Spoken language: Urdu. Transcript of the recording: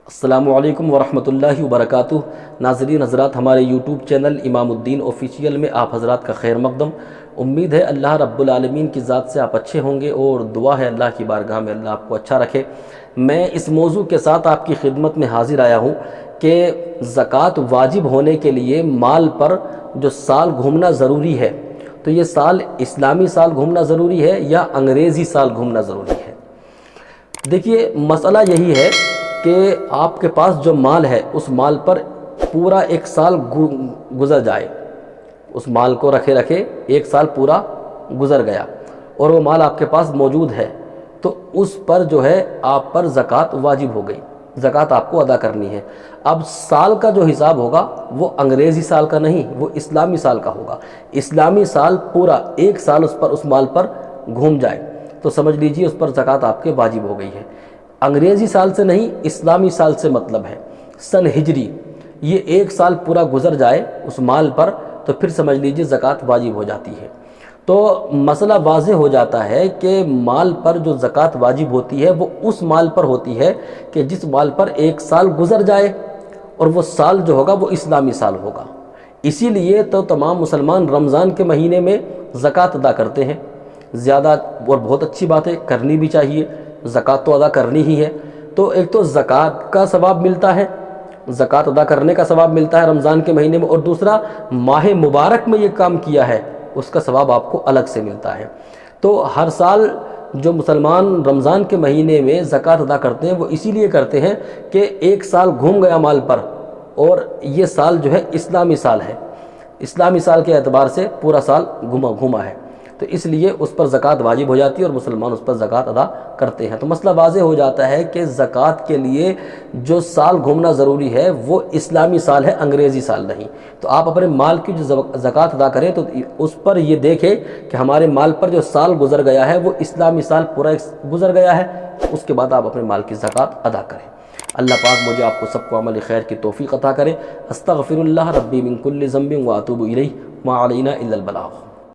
السلام علیکم ورحمۃ اللہ وبرکاتہ۔ ناظرین حضرات، ہمارے یوٹیوب چینل امام الدین آفیشیل میں آپ حضرات کا خیر مقدم۔ امید ہے اللہ رب العالمین کی ذات سے آپ اچھے ہوں گے، اور دعا ہے اللہ کی بارگاہ میں اللہ آپ کو اچھا رکھے۔ میں اس موضوع کے ساتھ آپ کی خدمت میں حاضر آیا ہوں کہ زکوٰۃ واجب ہونے کے لیے مال پر جو سال گھومنا ضروری ہے، تو یہ سال اسلامی سال گھومنا ضروری ہے یا انگریزی سال گھومنا ضروری ہے؟ دیکھیے، مسئلہ یہی ہے کہ آپ کے پاس جو مال ہے اس مال پر پورا ایک سال گزر جائے، اس مال کو رکھے ایک سال پورا گزر گیا اور وہ مال آپ کے پاس موجود ہے، تو اس پر جو ہے آپ پر زکوٰۃ واجب ہو گئی، زکوٰۃ آپ کو ادا کرنی ہے۔ اب سال کا جو حساب ہوگا وہ انگریزی سال کا نہیں، وہ اسلامی سال کا ہوگا۔ اسلامی سال پورا ایک سال اس مال پر گھوم جائے تو سمجھ لیجئے اس پر زکوٰۃ آپ کے واجب ہو گئی ہے۔ انگریزی سال سے نہیں، اسلامی سال سے مطلب ہے سن ہجری، یہ ایک سال پورا گزر جائے اس مال پر تو پھر سمجھ لیجئے زکوٰۃ واجب ہو جاتی ہے۔ تو مسئلہ واضح ہو جاتا ہے کہ مال پر جو زکوٰۃ واجب ہوتی ہے وہ اس مال پر ہوتی ہے کہ جس مال پر ایک سال گزر جائے، اور وہ سال جو ہوگا وہ اسلامی سال ہوگا۔ اسی لیے تو تمام مسلمان رمضان کے مہینے میں زکوٰۃ ادا کرتے ہیں، زیادہ اور بہت اچھی بات ہے، کرنی بھی چاہیے، زکوٰۃ تو ادا کرنی ہی ہے۔ تو ایک تو زکوٰۃ کا ثواب ملتا ہے، زکوٰۃ ادا کرنے کا ثواب ملتا ہے رمضان کے مہینے میں، اور دوسرا ماہ مبارک میں یہ کام کیا ہے اس کا ثواب آپ کو الگ سے ملتا ہے۔ تو ہر سال جو مسلمان رمضان کے مہینے میں زکوٰۃ ادا کرتے ہیں وہ اسی لیے کرتے ہیں کہ ایک سال گھوم گیا مال پر، اور یہ سال جو ہے اسلامی سال ہے، اسلامی سال کے اعتبار سے پورا سال گھوما ہے، تو اس لیے اس پر زکوٰۃ واجب ہو جاتی ہے اور مسلمان اس پر زکوٰۃ ادا کرتے ہیں۔ تو مسئلہ واضح ہو جاتا ہے کہ زکوٰۃ کے لیے جو سال گھومنا ضروری ہے وہ اسلامی سال ہے، انگریزی سال نہیں۔ تو آپ اپنے مال کی جو زکوٰۃ ادا کریں تو اس پر یہ دیکھیں کہ ہمارے مال پر جو سال گزر گیا ہے وہ اسلامی سال پورا گزر گیا ہے، اس کے بعد آپ اپنے مال کی زکوٰۃ ادا کریں۔ اللہ پاک مجھے آپ کو سب کو عمل خیر کی توفیق عطا کرے۔ استغفر اللہ ربی من کل ذنب واتوب الیہ، ما علینا الا البلاغ۔